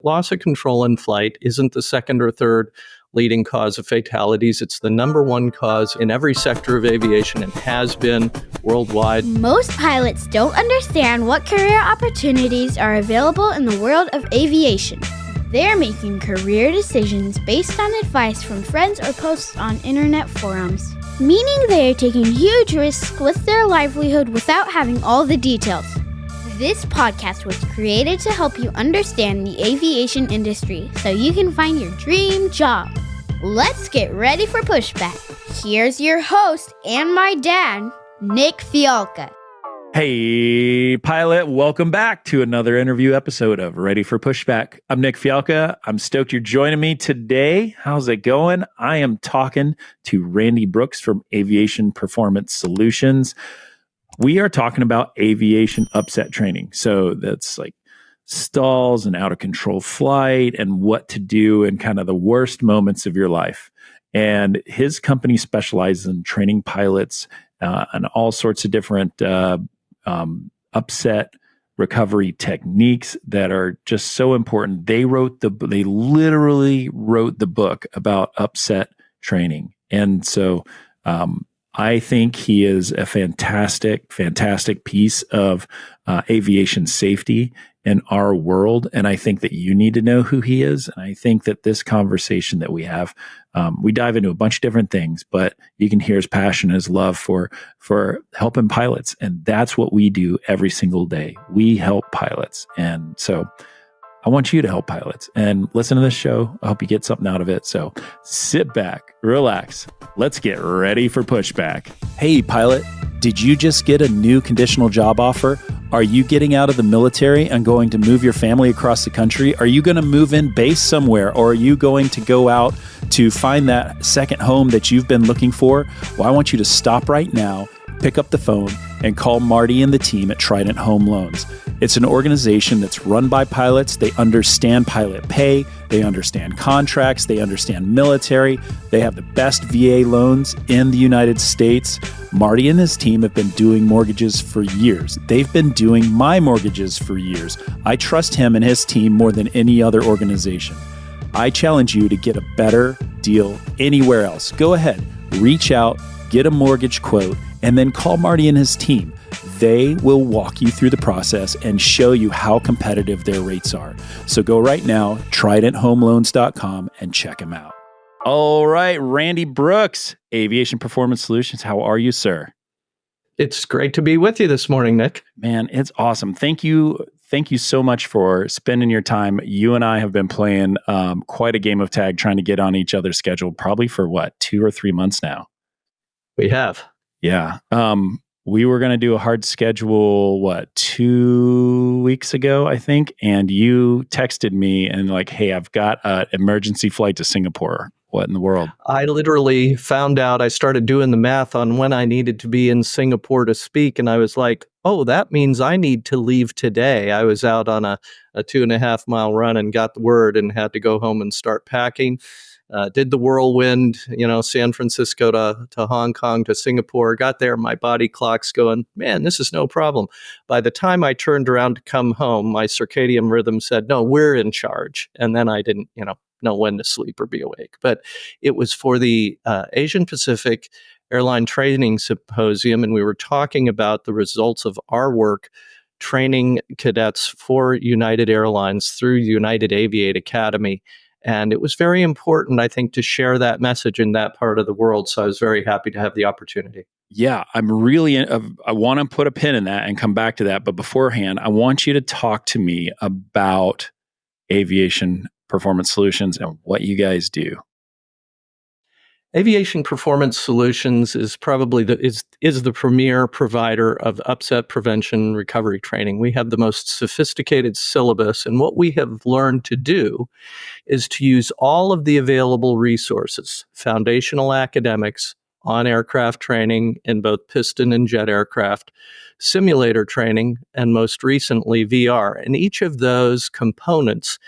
Loss of control in flight isn't the second or third leading cause of fatalities. It's the number one cause in every sector of aviation and has been worldwide. Most pilots don't understand what career opportunities are available in the world of aviation. They're making career decisions based on advice from friends or posts on internet forums, meaning they are taking huge risks with their livelihood without having all the details. This podcast was created to help you understand the aviation industry so you can find your dream job. Let's get ready for Pushback. Here's your host and my dad, Nick Fialka. Hey, pilot, welcome back to another interview episode of Ready for Pushback. I'm Nick Fialka. I'm stoked you're joining me today. How's it going? I am talking to Randall Brooks from Aviation Performance Solutions. We are talking about aviation upset training. So that's like stalls and out of control flight and what to do in kind of the worst moments of your life. And his company specializes in training pilots and all sorts of different upset recovery techniques that are just so important. They literally wrote the book about upset training. And so, I think he is a fantastic piece of aviation safety in our world. And I think that you need to know who he is. And I think that this conversation that we have, we dive into a bunch of different things, but you can hear his passion, his love for helping pilots. And that's what we do every single day. We help pilots. And so I want you to help pilots and listen to this show. I hope you get something out of it. So sit back, relax. Let's get ready for Pushback. Hey, pilot, did you just get a new conditional job offer? Are you getting out of the military and going to move your family across the country? Are you going to move in base somewhere, or are you going to go out to find that second home that you've been looking for? Well, I want you to stop right now, pick up the phone, and call Marty and the team at Trident Home Loans. It's an organization that's run by pilots. They understand pilot pay. They understand contracts. They understand military. They have the best VA loans in the United States. Marty and his team have been doing mortgages for years. They've been doing my mortgages for years. I trust him and his team more than any other organization. I challenge you to get a better deal anywhere else. Go ahead, reach out, get a mortgage quote, and then call Marty and his team. They will walk you through the process and show you how competitive their rates are. So go right now, TridentHomeLoans.com, and check them out. All right, Randall Brooks, Aviation Performance Solutions. How are you, sir? It's great to be with you this morning, Nick. Man, it's awesome. Thank you so much for spending your time. You and I have been playing quite a game of tag, trying to get on each other's schedule, probably for 2 or 3 months now. We have. Yeah. We were going to do a hard schedule, 2 weeks ago, I think. And you texted me and like, hey, I've got an emergency flight to Singapore. What in the world? I literally found out, I started doing the math on when I needed to be in Singapore to speak. And I was like, oh, that means I need to leave today. I was out on a 2.5 mile run and got the word and had to go home and start packing. Did the whirlwind, San Francisco to Hong Kong to Singapore, got there, my body clock's going, man, this is no problem. By the time I turned around to come home, my circadian rhythm said, no, we're in charge. And then I didn't, know when to sleep or be awake. But it was for the Asian Pacific Airline Training Symposium, and we were talking about the results of our work training cadets for United Airlines through United Aviate Academy. And it was very important, I think, to share that message in that part of the world. So I was very happy to have the opportunity. Yeah, I want to put a pin in that and come back to that. But beforehand, I want you to talk to me about Aviation Performance Solutions and what you guys do. Aviation Performance Solutions is probably the premier provider of upset prevention recovery training. We have the most sophisticated syllabus, and what we have learned to do is to use all of the available resources, foundational academics, on-aircraft training in both piston and jet aircraft, simulator training, and most recently VR. And each of those components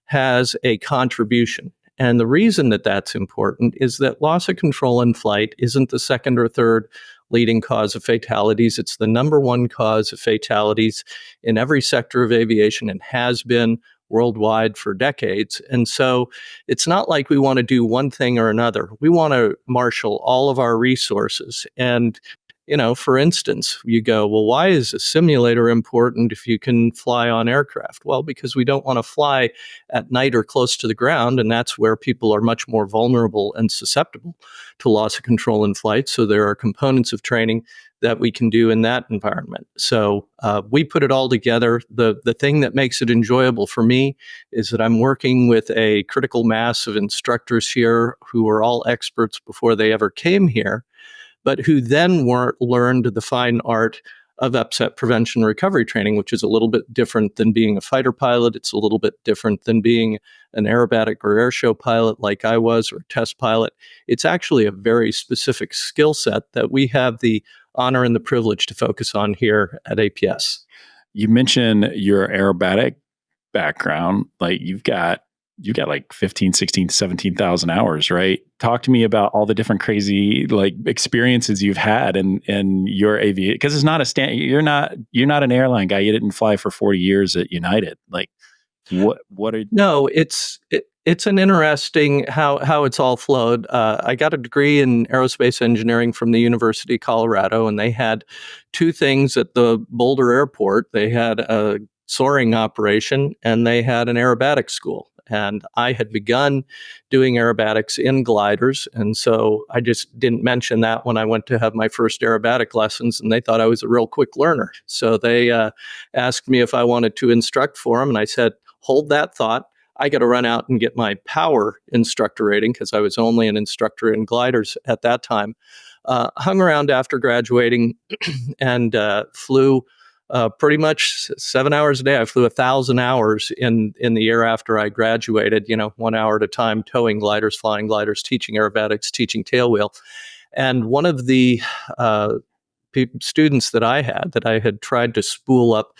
has a contribution. And the reason that that's important is that loss of control in flight isn't the second or third leading cause of fatalities. It's the number one cause of fatalities in every sector of aviation and has been worldwide for decades. And so it's not like we want to do one thing or another. We want to marshal all of our resources. And for instance, you go, well, why is a simulator important if you can fly on aircraft? Well, because we don't want to fly at night or close to the ground, and that's where people are much more vulnerable and susceptible to loss of control in flight. So there are components of training that we can do in that environment. So we put it all together. The thing that makes it enjoyable for me is that I'm working with a critical mass of instructors here who are all experts before they ever came here, but who then learned the fine art of upset prevention recovery training, which is a little bit different than being a fighter pilot. It's a little bit different than being an aerobatic or airshow pilot like I was, or a test pilot. It's actually a very specific skill set that we have the honor and the privilege to focus on here at APS. You mentioned your aerobatic background. Like you've got like 15, 16, 17,000 hours, right? Talk to me about all the different crazy like experiences you've had in your aviation, because it's not you're not an airline guy. You didn't fly for 40 years at United. Like what are No, it's an interesting how it's all flowed. I got a degree in aerospace engineering from the University of Colorado, and they had two things at the Boulder Airport. They had a soaring operation, and they had an aerobatic school. And I had begun doing aerobatics in gliders. And so I just didn't mention that when I went to have my first aerobatic lessons, and they thought I was a real quick learner. So they asked me if I wanted to instruct for them. And I said, hold that thought. I got to run out and get my power instructor rating, because I was only an instructor in gliders at that time. Hung around after graduating and flew pretty much 7 hours a day. I flew 1,000 hours in the year after I graduated, 1 hour at a time, towing gliders, flying gliders, teaching aerobatics, teaching tailwheel. And one of the students that I had tried to spool up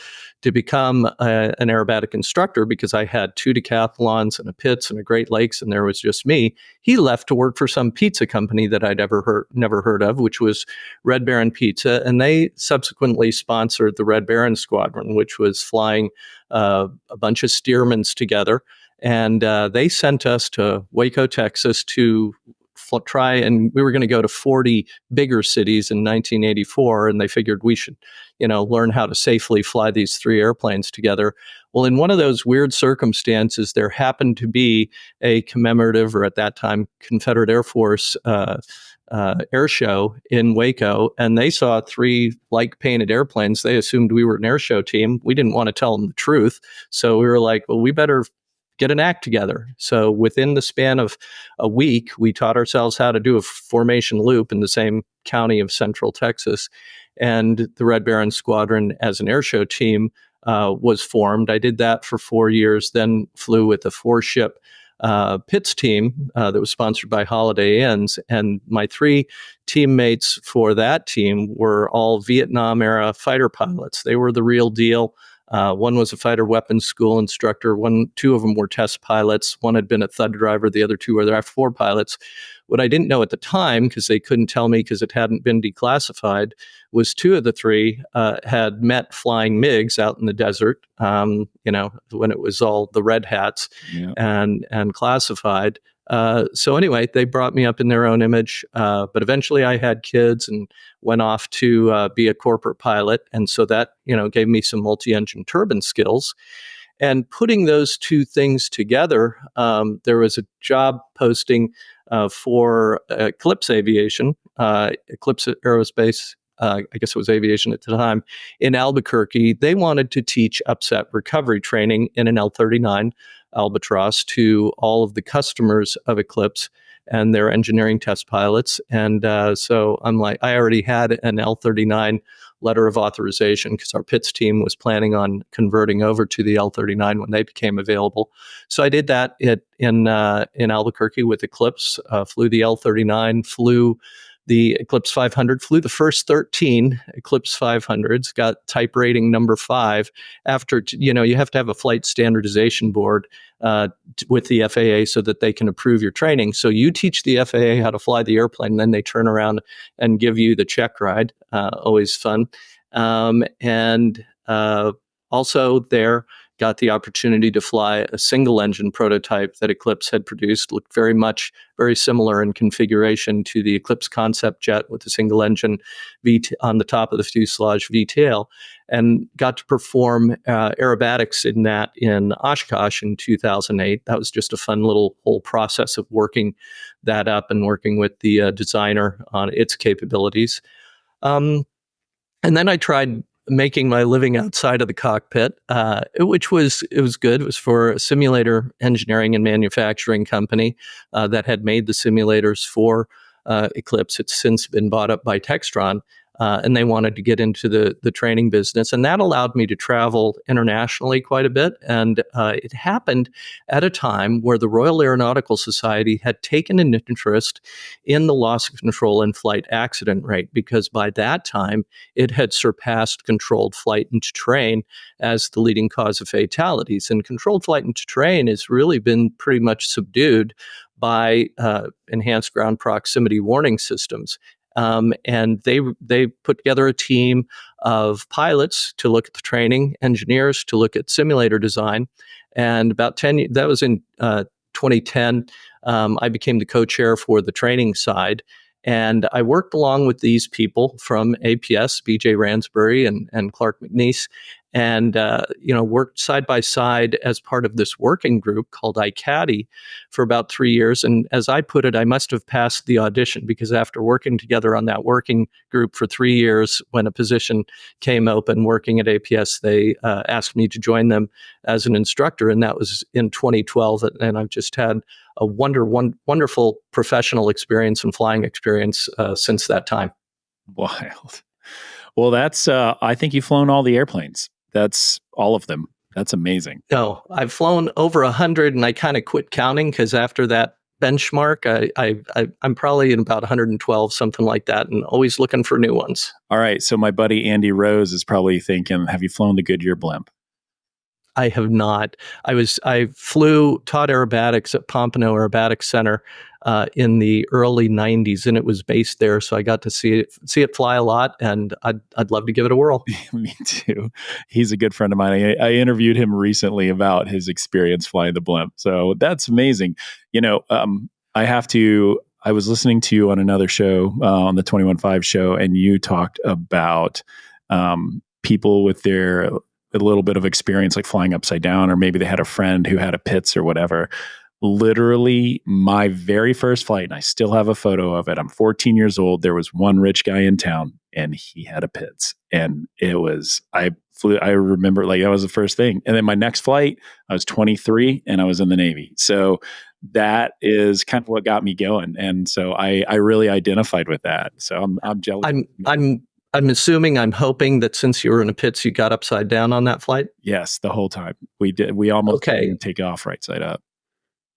to become an aerobatic instructor, because I had 2 decathlons and a PITS and a Great Lakes, and there was just me. He left to work for some pizza company that I'd never heard of, which was Red Baron Pizza, and they subsequently sponsored the Red Baron Squadron, which was flying a bunch of Stearmans together, and they sent us to Waco, Texas, to try, and we were going to go to 40 bigger cities in 1984, and they figured we should, learn how to safely fly these 3 airplanes together. Well, in one of those weird circumstances, there happened to be a commemorative, or at that time, Confederate Air Force air show in Waco, and they saw 3 like-painted airplanes. They assumed we were an air show team. We didn't want to tell them the truth, so we were like, well, we better get an act together. So within the span of a week, we taught ourselves how to do a formation loop in the same county of Central Texas. And the Red Baron Squadron, as an airshow team, was formed. I did that for 4 years, then flew with a 4-ship PITS team that was sponsored by Holiday Inns. And my 3 teammates for that team were all Vietnam-era fighter pilots. They were the real deal. One was a fighter weapons school instructor. 2 of them were test pilots. One had been a thud driver. The other 2 were their F4 pilots. What I didn't know at the time, because they couldn't tell me because it hadn't been declassified, was 2 of the 3 had met flying MiGs out in the desert, when it was all the red hats, yeah, and classified. So anyway, they brought me up in their own image, but eventually I had kids and went off to be a corporate pilot. And so that, gave me some multi-engine turbine skills. And putting those 2 things together, there was a job posting for Eclipse Aviation, Eclipse Aerospace, I guess it was Aviation at the time, in Albuquerque. They wanted to teach upset recovery training in an L-39 Albatross to all of the customers of Eclipse and their engineering test pilots. And so I'm like, I already had an L-39 letter of authorization because our PITS team was planning on converting over to the L-39 when they became available. So I did that in Albuquerque with Eclipse, flew the L-39, flew the Eclipse 500, flew the first 13 Eclipse 500s, got type rating number 5. After, you have to have a flight standardization board with the FAA so that they can approve your training. So you teach the FAA how to fly the airplane, and then they turn around and give you the check ride. Always fun. And also there, got the opportunity to fly a single engine prototype that Eclipse had produced. Looked very similar in configuration to the Eclipse concept jet with a single engine on the top of the fuselage V-tail, and got to perform aerobatics in that in Oshkosh in 2008. That was just a fun little whole process of working that up and working with the designer on its capabilities. And then I tried making my living outside of the cockpit, which was good. It was for a simulator engineering and manufacturing company that had made the simulators for Eclipse. It's since been bought up by Textron. And they wanted to get into the training business. And that allowed me to travel internationally quite a bit. And it happened at a time where the Royal Aeronautical Society had taken an interest in the loss of control in flight accident rate, because by that time it had surpassed controlled flight into terrain as the leading cause of fatalities. And controlled flight into terrain has really been pretty much subdued by enhanced ground proximity warning systems. And they put together a team of pilots to look at the training, engineers to look at simulator design. And that was in 2010, I became the co-chair for the training side. And I worked along with these people from APS, BJ Ransbury and Clark McNeese, and worked side by side as part of this working group called ICATI for about 3 years. And as I put it, I must have passed the audition, because after working together on that working group for 3 years, when a position came open working at APS, they asked me to join them as an instructor, and that was in 2012. And I've just had a wonderful professional experience and flying experience since that time. Wild. Well, that's, I think you've flown all the airplanes. That's all of them. That's amazing. No, I've flown over 100, and I kind of quit counting because after that benchmark, I'm probably in about 112, something like that, and always looking for new ones. All right. So my buddy Andy Rose is probably thinking, have you flown the Goodyear blimp? I have not. I taught aerobatics at Pompano Aerobatics Center in the early 90s, and it was based there. So I got to see it fly a lot, and I'd love to give it a whirl. Me too. He's a good friend of mine. I interviewed him recently about his experience flying the blimp. So that's amazing. I was listening to you on another show, on the 21.5 show, and you talked about people with a little bit of experience, like flying upside down, or maybe they had a friend who had a Pitts or whatever. Literally, my very first flight, and I still have a photo of it. I'm 14 years old. There was one rich guy in town, and he had a Pitts, and I remember, like, that was the first thing. And then my next flight, I was 23, and I was in the Navy. So that is kind of what got me going, and so I really identified with that. So I'm jealous. I'm hoping that since you were in a Pitts, you got upside down on that flight? Yes, the whole time. We did. We almost didn't take off right side up.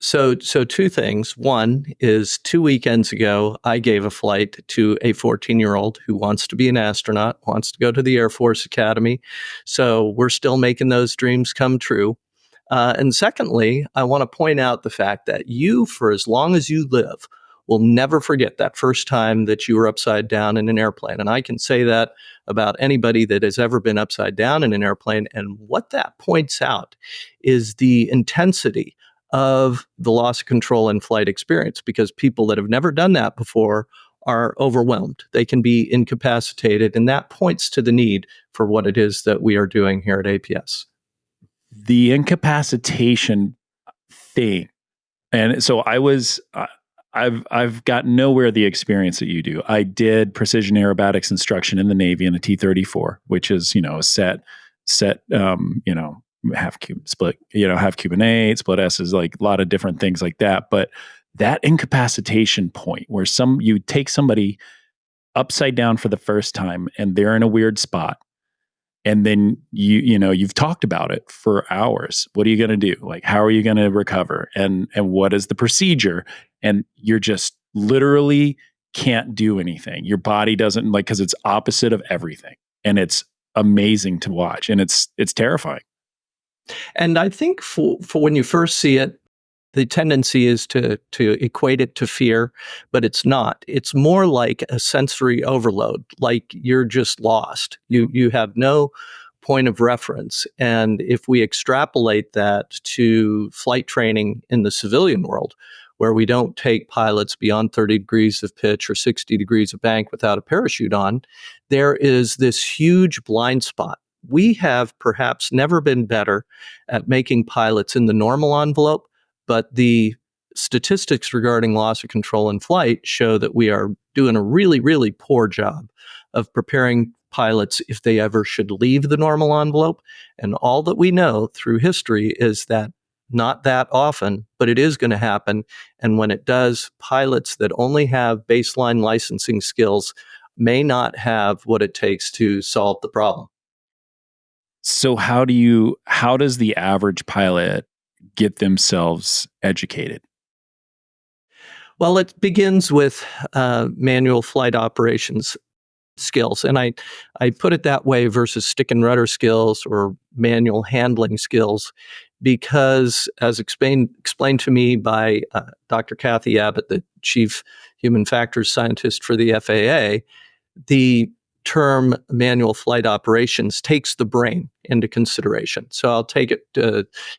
So two things. One is 2 weekends ago, I gave a flight to a 14-year-old who wants to be an astronaut, wants to go to the Air Force Academy. So we're still making those dreams come true. And secondly, I want to point out the fact that you, for as long as you live, will never forget that first time that you were upside down in an airplane. And I can say that about anybody that has ever been upside down in an airplane. And what that points out is the intensity of the loss of control in flight experience, because people that have never done that before are overwhelmed. They can be incapacitated. And that points to the need for what it is that we are doing here at APS. The incapacitation thing. And so I've got nowhere the experience that you do. I did precision aerobatics instruction in the Navy in a T-34, which is, a set, half cube split, half Cuban split S's, like a lot of different things like that. But that incapacitation point where you take somebody upside down for the first time and they're in a weird spot, and then you've talked about it for hours. What are you going to do? Like, how are you going to recover? And what is the procedure? And you're just literally can't do anything. Your body doesn't, because it's opposite of everything. And it's amazing to watch. And it's terrifying. And I think for when you first see it, the tendency is to equate it to fear, but it's not. It's more like a sensory overload, like you're just lost. You have no point of reference. And if we extrapolate that to flight training in the civilian world, where we don't take pilots beyond 30 degrees of pitch or 60 degrees of bank without a parachute on, there is this huge blind spot. We have perhaps never been better at making pilots in the normal envelope, but the statistics regarding loss of control in flight show that we are doing a really, really poor job of preparing pilots if they ever should leave the normal envelope. And all that we know through history is that not that often, but it is going to happen. And when it does, pilots that only have baseline licensing skills may not have what it takes to solve the problem. So how does the average pilot get themselves educated? Well, it begins with manual flight operations skills. And I put it that way versus stick and rudder skills or manual handling skills, because as explained to me by Dr. Kathy Abbott, the chief human factors scientist for the FAA, the term manual flight operations takes the brain into consideration. So I'll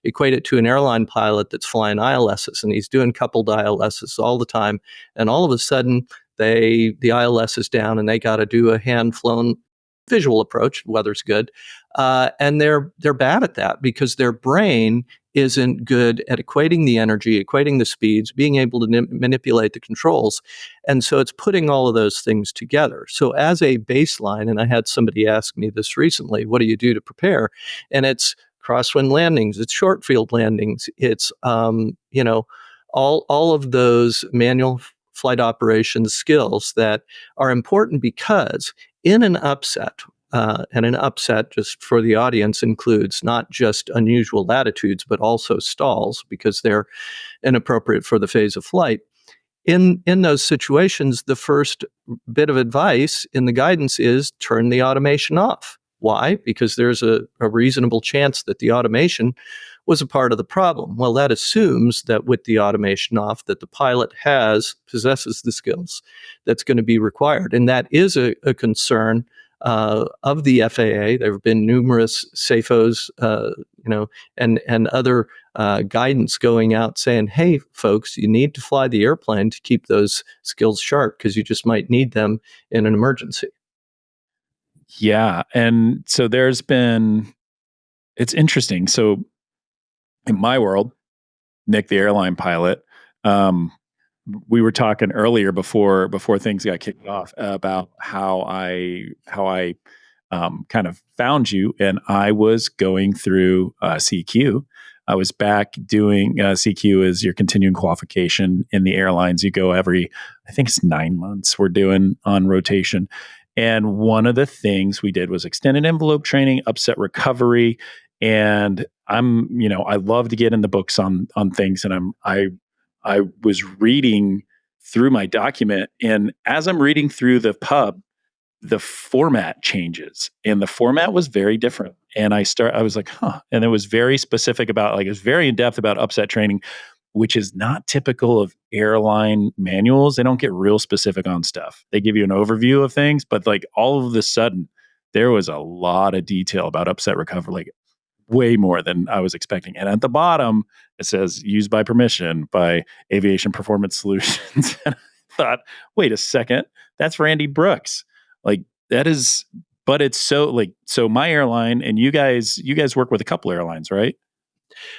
equate it to an airline pilot that's flying ILSs, and he's doing coupled ILSs all the time. And all of a sudden, the ILS is down and they got to do a hand-flown visual approach. Weather's good. And they're bad at that because their brain isn't good at equating the energy, equating the speeds, being able to manipulate the controls. And so it's putting all of those things together. So as a baseline, and I had somebody ask me this recently, what do you do to prepare? And it's crosswind landings, it's short field landings, it's all of those manual flight operations skills that are important, because in an upset, and an upset, just for the audience, includes not just unusual latitudes, but also stalls, because they're inappropriate for the phase of flight. In those situations, the first bit of advice in the guidance is turn the automation off. Why? Because there's a reasonable chance that the automation was a part of the problem. Well, that assumes that with the automation off, that the pilot possesses the skills that's going to be required. And that is a concern of the FAA. There have been numerous SAFOs, and other guidance going out saying, hey, folks, you need to fly the airplane to keep those skills sharp, because you just might need them in an emergency. Yeah. And so it's interesting. So in my world, Nick, the airline pilot, we were talking earlier before things got kicked off about how I kind of found you, and I was going through CQ. I was back doing CQ as your continuing qualification in the airlines. You go every, I think it's 9 months. We're doing on rotation, and one of the things we did was extended envelope training, upset recovery, and I love to get in the books on things, and I was reading through my document, and as I'm reading through the pub, the format changes, and the format was very different. And I was like, huh. And it was very specific about, it was very in depth about upset training, which is not typical of airline manuals. They don't get real specific on stuff. They give you an overview of things, but all of a sudden, there was a lot of detail about upset recovery, way more than I was expecting. And at the bottom, it says used by permission by Aviation Performance Solutions. And I thought, wait a second, that's Randy Brooks. That is, but it's so my airline, and you guys work with a couple airlines, right?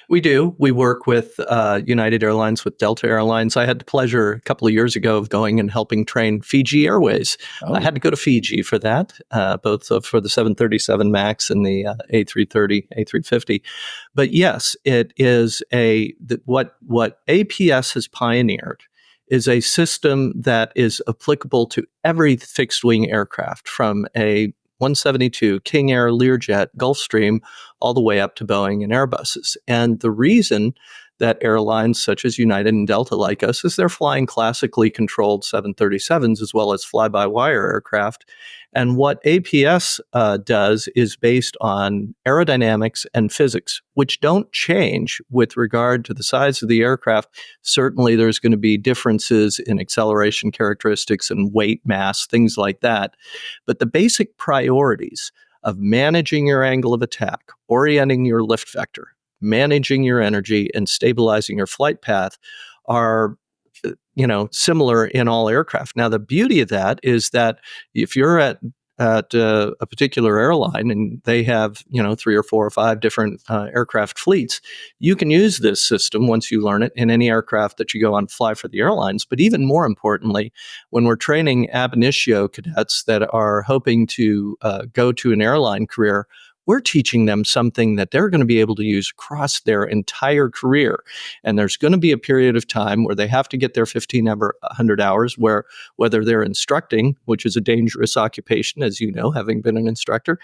We do. We work with United Airlines, with Delta Airlines. I had the pleasure a couple of years ago of going and helping train Fiji Airways. Oh. I had to go to Fiji for that, both for the 737 MAX and the A330, A350. But yes, it is what APS has pioneered is a system that is applicable to every fixed-wing aircraft, from a 172, King Air, Learjet, Gulfstream, all the way up to Boeing and Airbuses. And the reason that airlines such as United and Delta like us is they're flying classically controlled 737s as well as fly-by-wire aircraft. And what APS does is based on aerodynamics and physics, which don't change with regard to the size of the aircraft. Certainly, there's going to be differences in acceleration characteristics and weight, mass, things like that. But the basic priorities of managing your angle of attack, orienting your lift vector, managing your energy, and stabilizing your flight path are similar in all aircraft. Now, the beauty of that is that if you're at a particular airline and they have 3 or 4 or 5 different aircraft fleets, you can use this system once you learn it in any aircraft that you go on to fly for the airlines. But even more importantly, when we're training ab initio cadets that are hoping to go to an airline career, we're teaching them something that they're going to be able to use across their entire career. And there's going to be a period of time where they have to get their 1,500 hours, where whether they're instructing, which is a dangerous occupation, as you know, having been an instructor,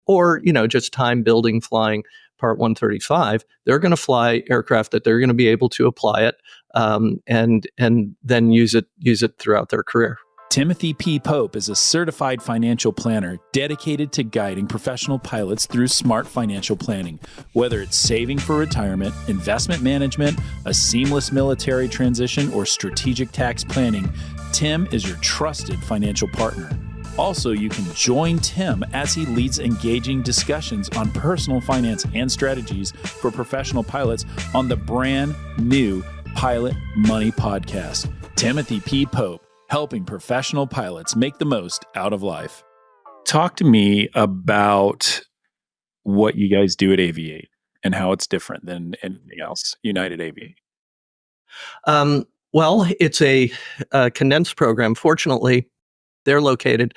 or just time building, flying Part 135, they're going to fly aircraft that they're going to be able to apply it and then use it throughout their career. Timothy P. Pope is a certified financial planner dedicated to guiding professional pilots through smart financial planning. Whether it's saving for retirement, investment management, a seamless military transition, or strategic tax planning, Tim is your trusted financial partner. Also, you can join Tim as he leads engaging discussions on personal finance and strategies for professional pilots on the brand new Pilot Money podcast. Timothy P. Pope, helping professional pilots make the most out of life. Talk to me about what you guys do at Aviate and how it's different than anything else, United Aviate. Well, it's a condensed program. Fortunately, they're located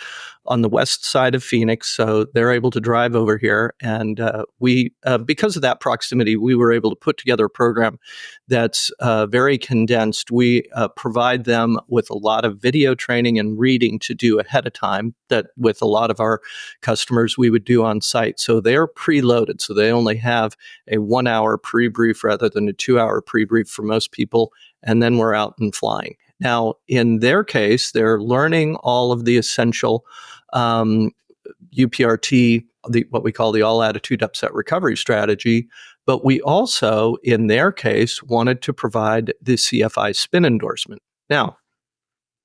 on the west side of Phoenix, so they're able to drive over here. And we, because of that proximity, we were able to put together a program that's very condensed. We provide them with a lot of video training and reading to do ahead of time that with a lot of our customers we would do on site. So they're preloaded, so they only have a 1-hour pre-brief rather than a 2-hour pre-brief for most people, and then we're out and flying. Now, in their case, they're learning all of the essential UPRT, what we call the all-attitude upset recovery strategy. But we also, in their case, wanted to provide the CFI spin endorsement. Now,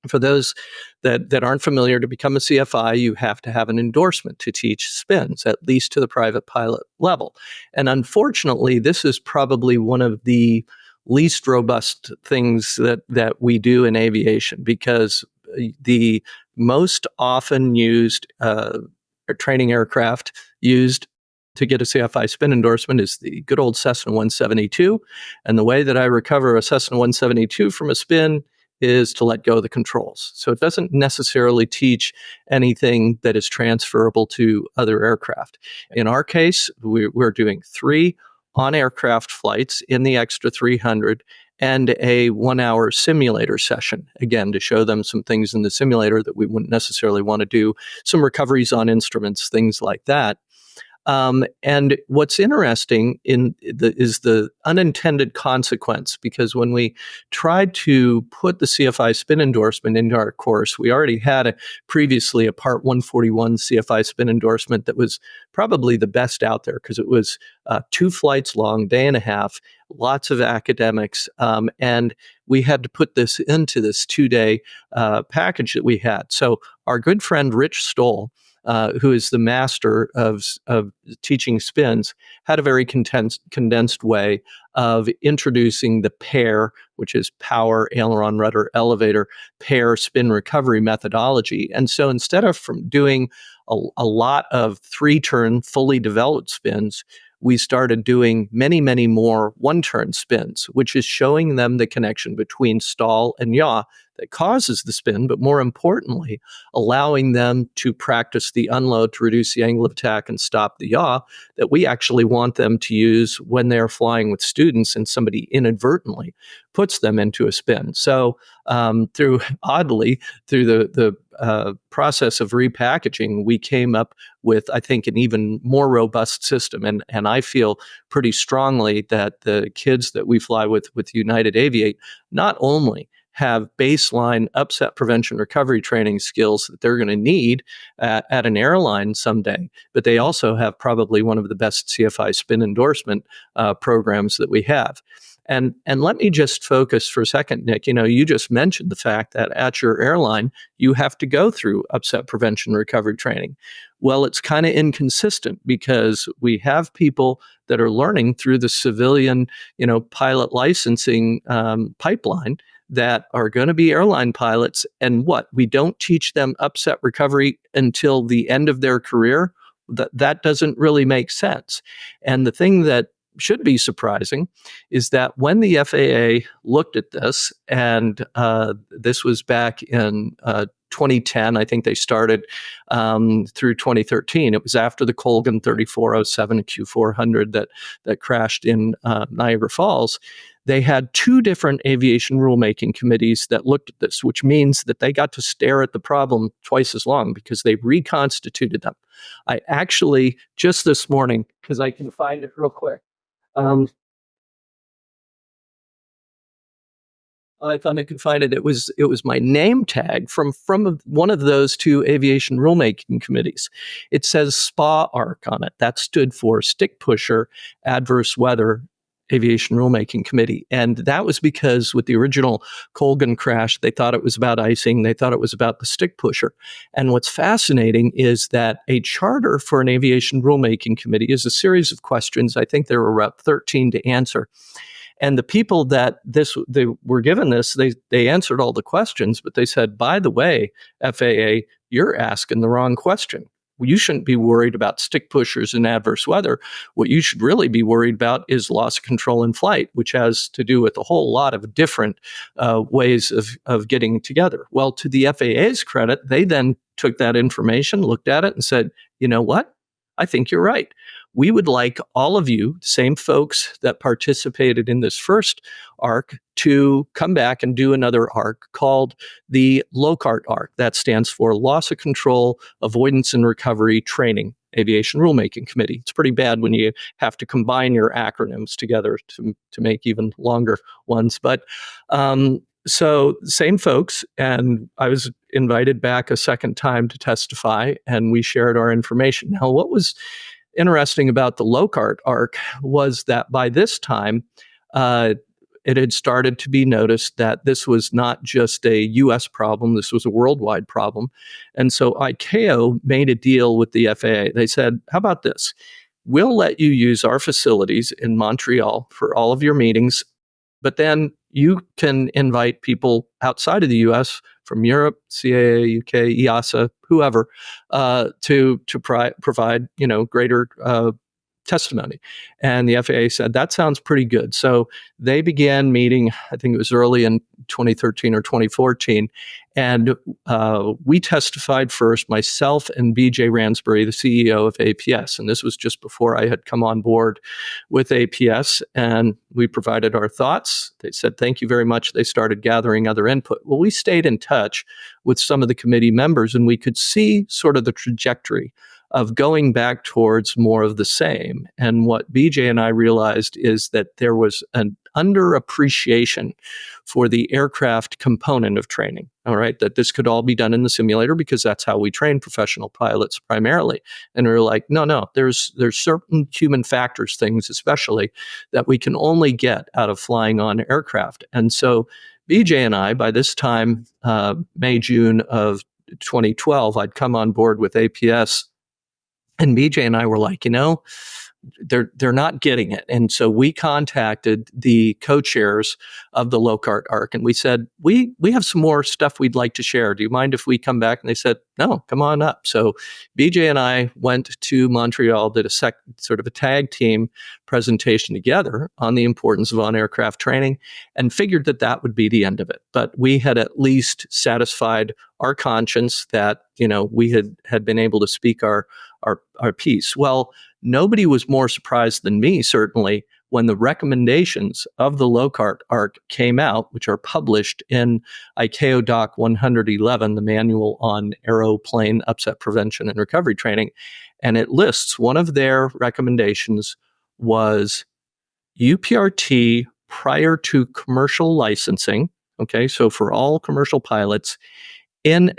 for those that aren't familiar, to become a CFI, you have to have an endorsement to teach spins, at least to the private pilot level. And unfortunately, this is probably one of the least robust things that we do in aviation, because the most often used training aircraft used to get a CFI spin endorsement is the good old Cessna 172. And the way that I recover a Cessna 172 from a spin is to let go of the controls. So it doesn't necessarily teach anything that is transferable to other aircraft. In our case, we're doing 3 on-aircraft flights in the extra 300 and a 1-hour simulator session, again, to show them some things in the simulator that we wouldn't necessarily want to do, some recoveries on instruments, things like that. And what's interesting is the unintended consequence, because when we tried to put the CFI spin endorsement into our course, we already had previously a Part 141 CFI spin endorsement that was probably the best out there, because it was 2 flights long, day and a half, lots of academics, and we had to put this into this 2-day package that we had. So our good friend Rich Stoll, who is the master of teaching spins, had a very condensed way of introducing the PAIR, which is power, aileron, rudder, elevator, PAIR spin recovery methodology. And so instead of doing a lot of 3-turn fully developed spins, we started doing many, many more 1-turn spins, which is showing them the connection between stall and yaw that causes the spin, but more importantly, allowing them to practice the unload to reduce the angle of attack and stop the yaw that we actually want them to use when they're flying with students and somebody inadvertently puts them into a spin. So through the process of repackaging, we came up with, I think, an even more robust system. And I feel pretty strongly that the kids that we fly with United Aviate not only have baseline upset prevention recovery training skills that they're going to need at an airline someday, but they also have probably one of the best CFI spin endorsement programs that we have. And let me just focus for a second, Nick. You just mentioned the fact that at your airline, you have to go through upset prevention recovery training. Well, it's kind of inconsistent because we have people that are learning through the civilian, pilot licensing pipeline that are going to be airline pilots. And what? We don't teach them upset recovery until the end of their career? That doesn't really make sense. And the thing that should be surprising is that when the FAA looked at this, and this was back in 2010, I think they started through 2013. It was after the Colgan 3407 Q400 that crashed in Niagara Falls. They had two different aviation rulemaking committees that looked at this, which means that they got to stare at the problem twice as long because they reconstituted them. I actually, just this morning, because I can find it real quick, I thought I could find it. It was my name tag from one of those two aviation rulemaking committees. It says SPA ARC on it. That stood for Stick Pusher Adverse Weather Aviation Rulemaking Committee. And that was because with the original Colgan crash, they thought it was about icing. They thought it was about the stick pusher. And what's fascinating is that a charter for an aviation rulemaking committee is a series of questions. I think there were about 13 to answer. And the people that they were given this, they answered all the questions, but they said, by the way, FAA, you're asking the wrong question. You shouldn't be worried about stick pushers and adverse weather. What you should really be worried about is loss of control in flight, which has to do with a whole lot of different ways of getting together. Well, to the FAA's credit, they then took that information, looked at it, and said, you know what? I think you're right. We would like all of you, same folks that participated in this first ARC, to come back and do another ARC called the LOCART ARC. That stands for Loss of Control, Avoidance and Recovery Training Aviation Rulemaking Committee. It's pretty bad when you have to combine your acronyms together to make even longer ones. But so same folks, and I was invited back a second time to testify, and we shared our information. Now, what was interesting about the LOCART ARC was that by this time, it had started to be noticed that this was not just a U.S. problem, this was a worldwide problem. And so ICAO made a deal with the FAA. They said, how about this? We'll let you use our facilities in Montreal for all of your meetings, but then you can invite people outside of the U.S. from Europe, CAA, UK, EASA, whoever, to provide greater testimony. And the FAA said, that sounds pretty good. So they began meeting, I think it was early in 2013 or 2014. And we testified first, myself and BJ Ransbury, the CEO of APS. And this was just before I had come on board with APS. And we provided our thoughts. They said, thank you very much. They started gathering other input. Well, we stayed in touch with some of the committee members, and we could see sort of the trajectory of going back towards more of the same. And what BJ and I realized is that there was an underappreciation for the aircraft component of training, all right, that this could all be done in the simulator because that's how we train professional pilots primarily. And we were like, no, there's certain human factors, things especially, that we can only get out of flying on aircraft. And so BJ and I, by this time, May, June of 2012, I'd come on board with APS. And BJ and I were like, they're not getting it. And so we contacted the co-chairs of the LOCART ARC, and we said, we have some more stuff we'd like to share. Do you mind if we come back? And they said, no, come on up. So BJ and I went to Montreal, did a sort of a tag team presentation together on the importance of on-aircraft training, and figured that would be the end of it. But we had at least satisfied our conscience that, we had been able to speak our piece. Well, nobody was more surprised than me, certainly, when the recommendations of the LOCART ARC came out, which are published in ICAO Doc 111, the manual on aeroplane upset prevention and recovery training. And it lists one of their recommendations was UPRT prior to commercial licensing. Okay, so for all commercial pilots in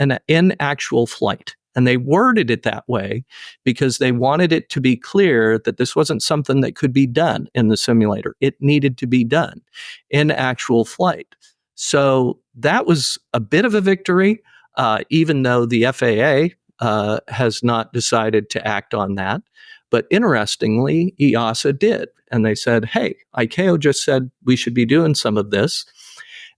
actual flight. And they worded it that way because they wanted it to be clear that this wasn't something that could be done in the simulator. It needed to be done in actual flight. So that was a bit of a victory, even though the FAA has not decided to act on that. But interestingly, EASA did. And they said, hey, ICAO just said we should be doing some of this.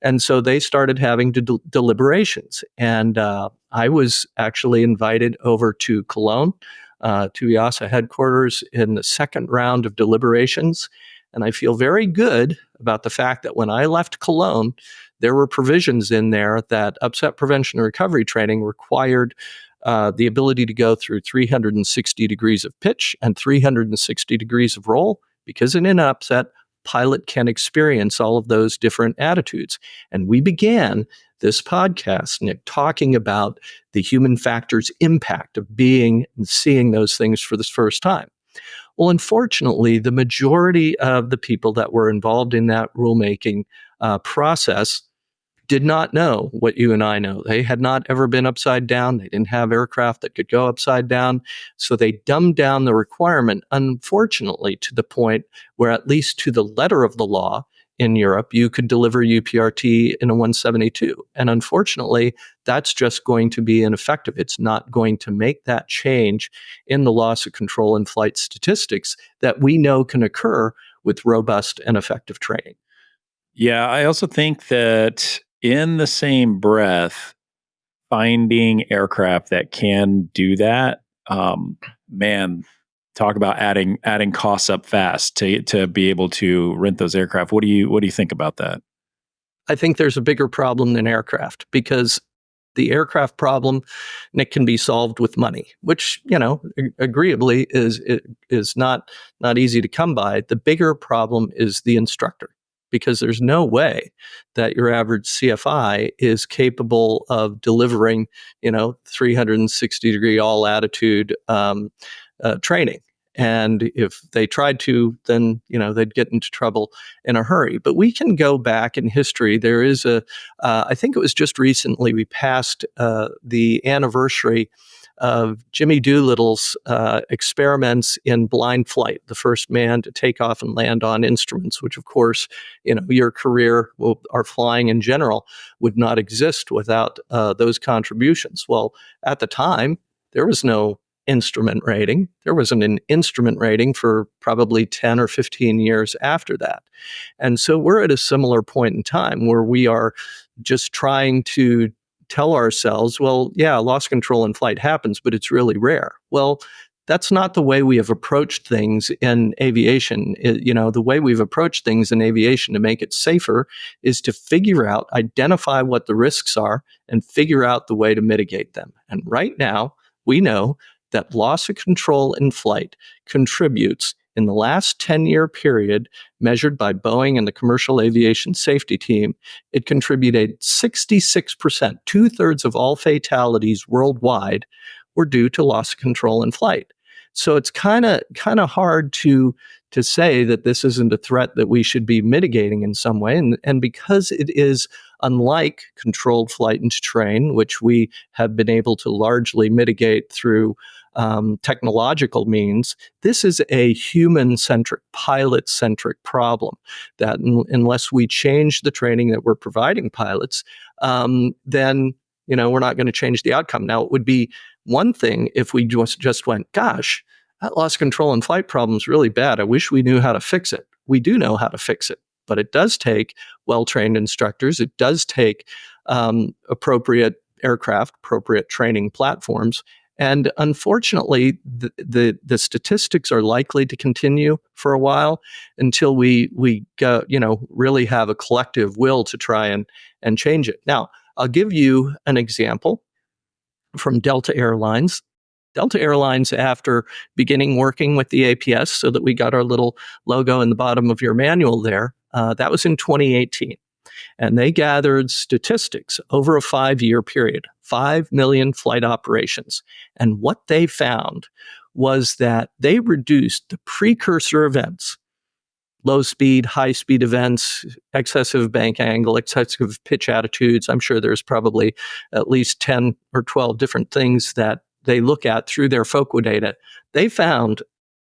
And so they started having deliberations. And I was actually invited over to Cologne, to EASA headquarters in the second round of deliberations. And I feel very good about the fact that when I left Cologne, there were provisions in there that upset prevention and recovery training required the ability to go through 360 degrees of pitch and 360 degrees of roll, because in an upset, pilot can experience all of those different attitudes. And we began this podcast, Nick, talking about the human factors impact of being and seeing those things for the first time. Well, unfortunately, the majority of the people that were involved in that rulemaking process did not know what you and I know. They had not ever been upside down. They didn't have aircraft that could go upside down. So they dumbed down the requirement, unfortunately, to the point where, at least to the letter of the law in Europe, you could deliver UPRT in a 172. And unfortunately, that's just going to be ineffective. It's not going to make that change in the loss of control in flight statistics that we know can occur with robust and effective training. Yeah, I also think that in the same breath, finding aircraft that can do that, man, talk about adding costs up fast to be able to rent those aircraft. What do you think about that? I think there's a bigger problem than aircraft, because the aircraft problem, Nick, can be solved with money, which, agreeably is not easy to come by. The bigger problem is the instructor, because there's no way that your average CFI is capable of delivering, 360 degree all attitude training. And if they tried to, then, they'd get into trouble in a hurry. But we can go back in history. There is I think it was just recently, we passed the anniversary of Jimmy Doolittle's experiments in blind flight, the first man to take off and land on instruments, which, of course, your career or flying in general would not exist without those contributions. Well, at the time, there was no instrument rating. There wasn't an instrument rating for probably 10 or 15 years after that. And so we're at a similar point in time where we are just trying to tell ourselves, well, yeah, loss control in flight happens, but it's really rare. Well, that's not the way we have approached things in aviation. The way we've approached things in aviation to make it safer is to identify what the risks are and figure out the way to mitigate them. And right now, we know that loss of control in flight contributes, in the last 10-year period, measured by Boeing and the Commercial Aviation Safety Team, it contributed 66%, 2/3 of all fatalities worldwide were due to loss of control in flight. So it's kind of hard to say that this isn't a threat that we should be mitigating in some way. And because it is unlike controlled flight into terrain, which we have been able to largely mitigate through technological means, this is a human-centric, pilot-centric problem that unless we change the training that we're providing pilots, then we're not going to change the outcome. Now, it would be one thing if we just went, gosh, that loss control and flight problem is really bad. I wish we knew how to fix it. We do know how to fix it, but it does take well-trained instructors. It does take appropriate aircraft, appropriate training platforms. And unfortunately, the statistics are likely to continue for a while until we go, really have a collective will to try and change it. Now, I'll give you an example from Delta Airlines. Delta Airlines, after beginning working with the APS so that we got our little logo in the bottom of your manual there, that was in 2018. And they gathered statistics over a 5-year period, 5 million flight operations. And what they found was that they reduced the precursor events, low speed, high speed events, excessive bank angle, excessive pitch attitudes. I'm sure there's probably at least 10 or 12 different things that they look at through their FOQA data, they found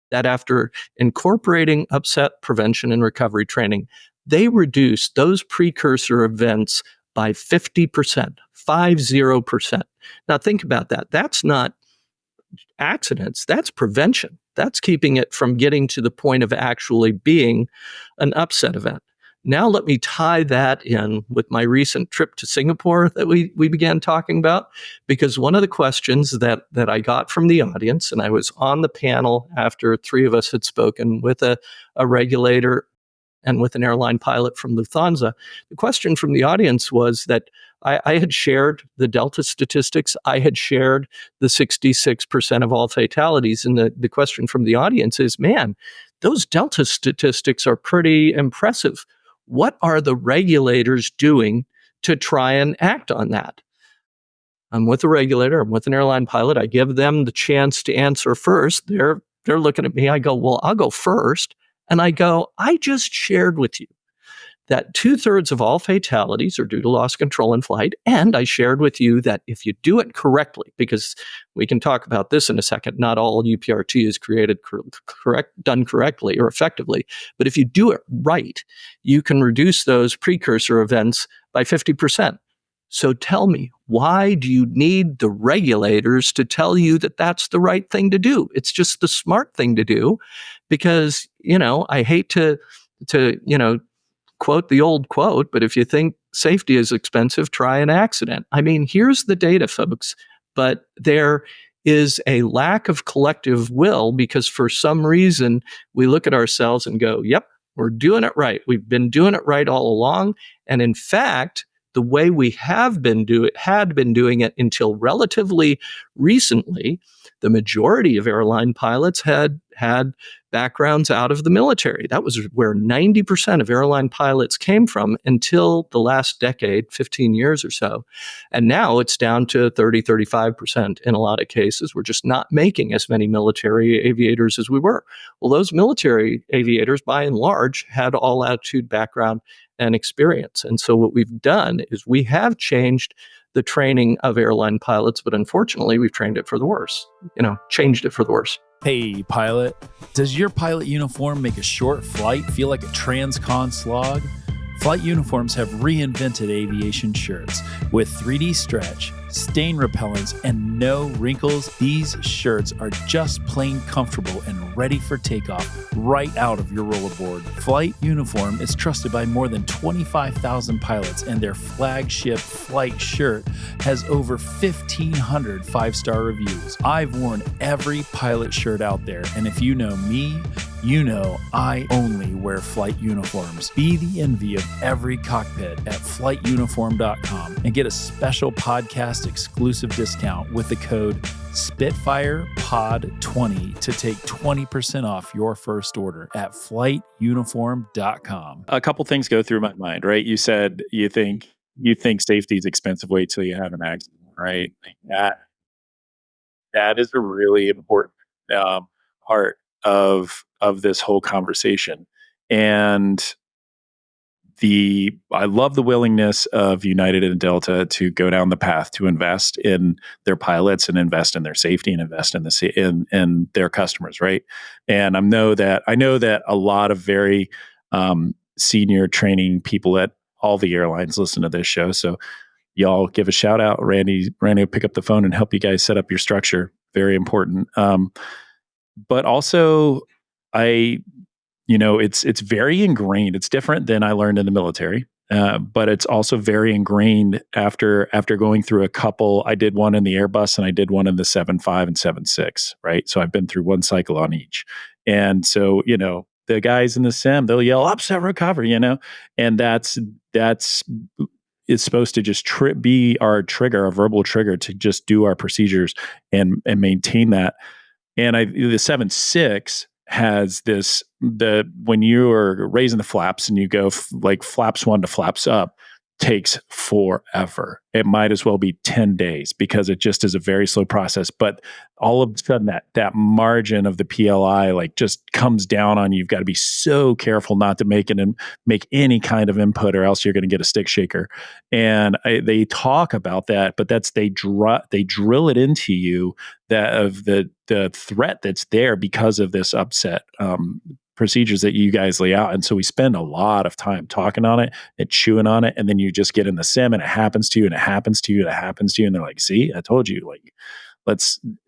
that after incorporating upset prevention and recovery training, they reduced those precursor events by 50%, 50%. Now think about that. That's not accidents, that's prevention. That's keeping it from getting to the point of actually being an upset event. Now let me tie that in with my recent trip to Singapore that we began talking about, because one of the questions that I got from the audience, and I was on the panel after three of us had spoken with a regulator and with an airline pilot from Lufthansa, the question from the audience was that I had shared the Delta statistics. I had shared the 66% of all fatalities. And the question from the audience is, man, those Delta statistics are pretty impressive. What are the regulators doing to try and act on that? I'm with a regulator. I'm with an airline pilot. I give them the chance to answer first. They're looking at me. I go, well, I'll go first. And I go, I just shared with you that 2/3 of all fatalities are due to loss control in flight. And I shared with you that if you do it correctly, because we can talk about this in a second, not all UPRT is done correctly or effectively. But if you do it right, you can reduce those precursor events by 50%. So tell me, why do you need the regulators to tell you that that's the right thing to do? It's just the smart thing to do, because, I hate to quote the old quote, but if you think safety is expensive, try an accident. I mean, here's the data, folks, but there is a lack of collective will, because for some reason we look at ourselves and go, yep, we're doing it right. We've been doing it right all along. And in fact, the way we had been doing it until relatively recently, the majority of airline pilots had backgrounds out of the military. That was where 90% of airline pilots came from until the last decade, 15 years or so. And now it's down to 30, 35% in a lot of cases. We're just not making as many military aviators as we were. Well, those military aviators, by and large, had all attitude background and experience. And so what we've done is we have changed the training of airline pilots, but unfortunately, we've changed it for the worse. Hey, pilot. Does your pilot uniform make a short flight feel like a transcon slog? Flight Uniforms have reinvented aviation shirts with 3D stretch, stain repellents, and no wrinkles. These shirts are just plain comfortable and ready for takeoff right out of your rollerboard. Flight Uniform is trusted by more than 25,000 pilots, and their flagship flight shirt has over 1,500 five-star reviews. I've worn every pilot shirt out there, and if you know me, you know I only wear flight uniforms. Be the envy of every cockpit at flightuniform.com and get a special podcast exclusive discount with the code SpitfirePod20 to take 20% off your first order at flightuniform.com. A couple things go through my mind, right? You said you think safety is expensive. Wait till you have an accident, right? That is a really important part of this whole conversation. And I love the willingness of United and Delta to go down the path to invest in their pilots and invest in their safety and invest in their customers, right? And I know that a lot of very senior training people at all the airlines listen to this show. So y'all give a shout out. Randy will pick up the phone and help you guys set up your structure. Very important. But also, it's very ingrained. It's different than I learned in the military, but it's also very ingrained after going through a couple. I did one in the Airbus and I did one in the 7.5 and 7.6, right? So I've been through one cycle on each. And so, the guys in the sim, they'll yell, upset recovery, and that's it's supposed to just be our trigger, a verbal trigger to just do our procedures and maintain that. And the 7.6 has when you are raising the flaps and you go like flaps 1 to flaps up, takes forever. It might as well be 10 days because it just is a very slow process. But all of a sudden that margin of the PLI like just comes down on you. You've got to be so careful not to make any kind of input, or else you're going to get a stick shaker. And they talk about that, but they drill it into you, that of the threat that's there because of this upset procedures that you guys lay out. And so we spend a lot of time talking on it and chewing on it. And then you just get in the sim and it happens to you and it happens to you and it happens to you. And they're like, see, I told you, like,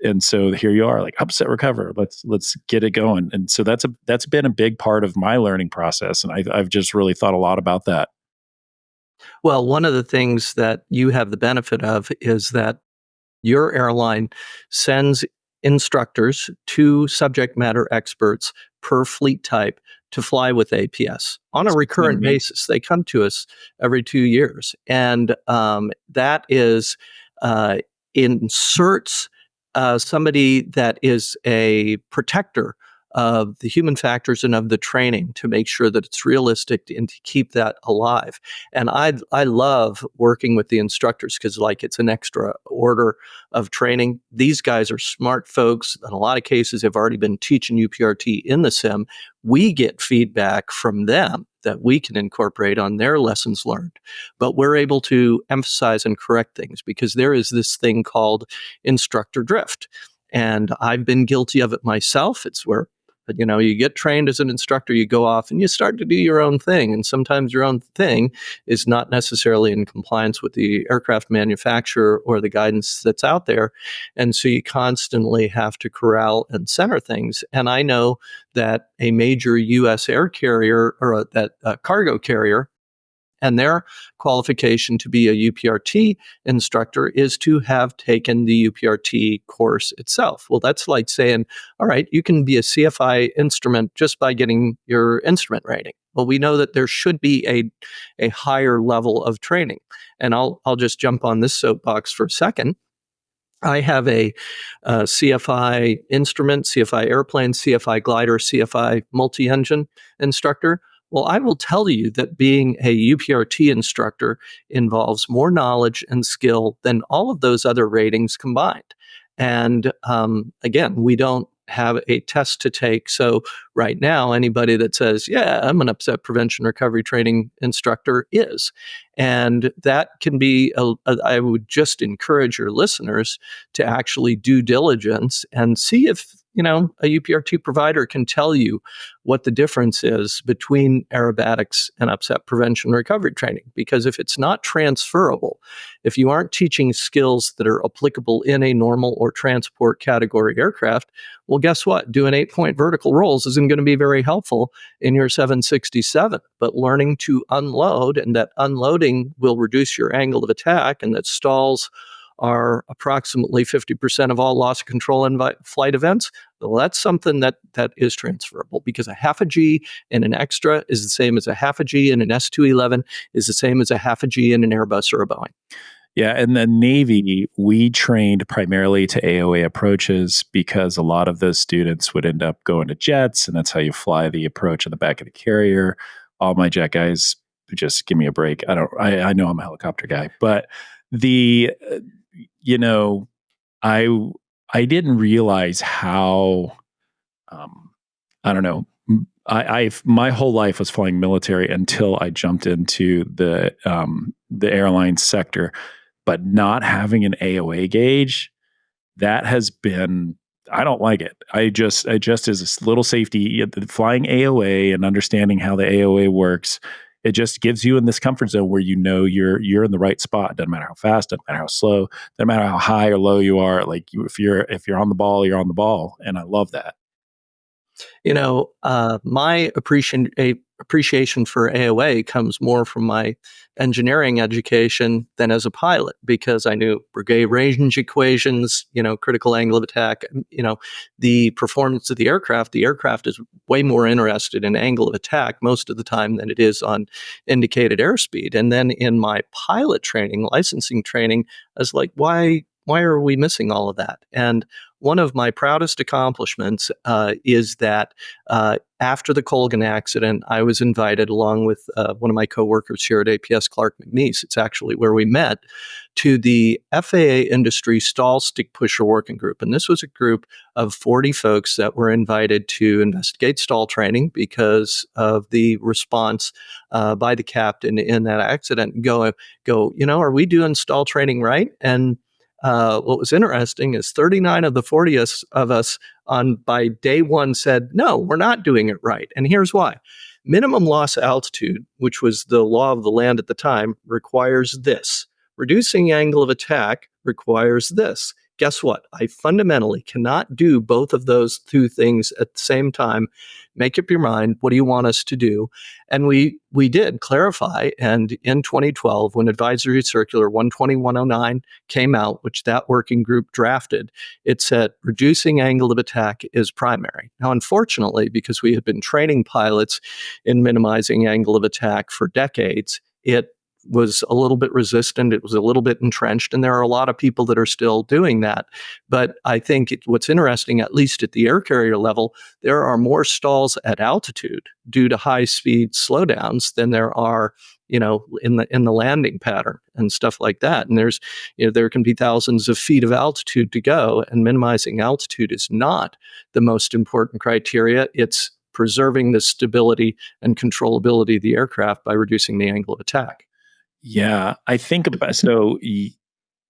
and so here you are, like, upset recover. Let's get it going. And so that's been a big part of my learning process. And I've just really thought a lot about that. Well, one of the things that you have the benefit of is that your airline sends instructors to subject matter experts per fleet type to fly with APS on a recurrent basis. They come to us every 2 years. And that is inserts somebody that is a protector of the human factors and of the training to make sure that it's realistic and to keep that alive. And I love working with the instructors because, like, it's an extra order of training. These guys are smart folks. In a lot of cases, have already been teaching UPRT in the sim. We get feedback from them that we can incorporate on their lessons learned. But we're able to emphasize and correct things because there is this thing called instructor drift. And I've been guilty of it myself. It's where, you get trained as an instructor, you go off and you start to do your own thing. And sometimes your own thing is not necessarily in compliance with the aircraft manufacturer or the guidance that's out there. And so you constantly have to corral and center things. And I know that a major U.S. air carrier or a cargo carrier, and their qualification to be a UPRT instructor is to have taken the UPRT course itself. Well, that's like saying, all right, you can be a CFI instrument just by getting your instrument rating. Well, we know that there should be a higher level of training. And I'll just jump on this soapbox for a second. I have a CFI instrument, CFI airplane, CFI glider, CFI multi-engine instructor. Well, I will tell you that being a UPRT instructor involves more knowledge and skill than all of those other ratings combined. And again, we don't have a test to take. So right now, anybody that says, yeah, I'm an upset prevention recovery training instructor is. And that can be, I would just encourage your listeners to actually do diligence and see if, a UPRT provider can tell you what the difference is between aerobatics and upset prevention recovery training. Because if it's not transferable, if you aren't teaching skills that are applicable in a normal or transport category aircraft, well, guess what? Doing 8-point vertical rolls isn't going to be very helpful in your 767. But learning to unload, and that unloading will reduce your angle of attack, and that stalls are approximately 50% of all loss of control in flight events. Well, that's something that is transferable, because a half a G in an extra is the same as a half a G in an S211 is the same as a half a G in an Airbus or a Boeing. Yeah, in the Navy, we trained primarily to AOA approaches because a lot of those students would end up going to jets, and that's how you fly the approach in the back of the carrier. All my jet guys, just give me a break. I know I'm a helicopter guy, but I didn't realize how, I don't know. My whole life was flying military until I jumped into the airline sector, but not having an AOA gauge, that has been, I don't like it. I just as a little safety, flying AOA and understanding how the AOA works, it just gives you in this comfort zone where you're in the right spot. Doesn't matter how fast, doesn't matter how slow, doesn't matter how high or low you are. Like if you're on the ball, you're on the ball, and I love that. My appreciation for AOA comes more from my engineering education than as a pilot, because I knew brigade range equations, critical angle of attack, the performance of the aircraft. The aircraft is way more interested in angle of attack most of the time than it is on indicated airspeed. And then in my pilot training, licensing training, I was like, why are we missing all of that? And one of my proudest accomplishments is that after the Colgan accident, I was invited, along with one of my coworkers here at APS, Clark McNeese, it's actually where we met, to the FAA Industry Stall Stick Pusher Working Group. And this was a group of 40 folks that were invited to investigate stall training because of the response by the captain in that accident. Go, are we doing stall training right? And what was interesting is 39 of the 40 of us by day one said, no, we're not doing it right. And here's why. Minimum loss altitude, which was the law of the land at the time, requires this. Reducing angle of attack requires this. Guess what? I fundamentally cannot do both of those two things at the same time. Make up your mind. What do you want us to do? And we did clarify. And in 2012, when Advisory Circular 120-109 came out, which that working group drafted, it said reducing angle of attack is primary. Now, unfortunately, because we had been training pilots in minimizing angle of attack for decades, it was a little bit resistant. It was a little bit entrenched, and there are a lot of people that are still doing that. But I think what's interesting, at least at the air carrier level, there are more stalls at altitude due to high speed slowdowns than there are, in the landing pattern and stuff like that. And there can be thousands of feet of altitude to go, and minimizing altitude is not the most important criteria. It's preserving the stability and controllability of the aircraft by reducing the angle of attack. Yeah, I think about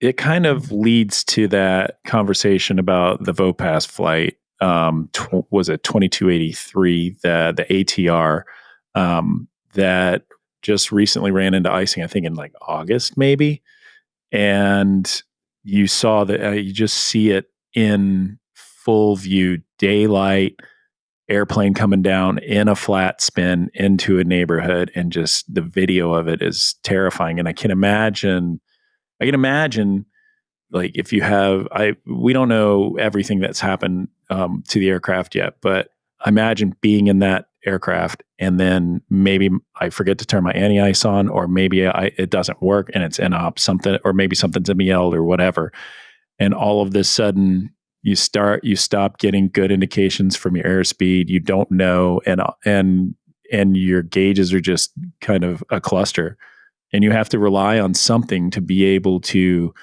it kind of leads to that conversation about the VOPAS flight. Was it 2283, the ATR that just recently ran into icing? I think in like August, maybe. And you saw that you just see it in full view, daylight. Airplane coming down in a flat spin into a neighborhood, and just the video of it is terrifying. And I can imagine like if you have, we don't know everything that's happened to the aircraft yet, but I imagine being in that aircraft and then maybe I forget to turn my anti-ice on, or maybe it doesn't work and it's NOP something, or maybe something's MEL or whatever. And all of this sudden, you stop getting good indications from your airspeed. You don't know, and your gauges are just kind of a cluster, and you have to rely on something to be able to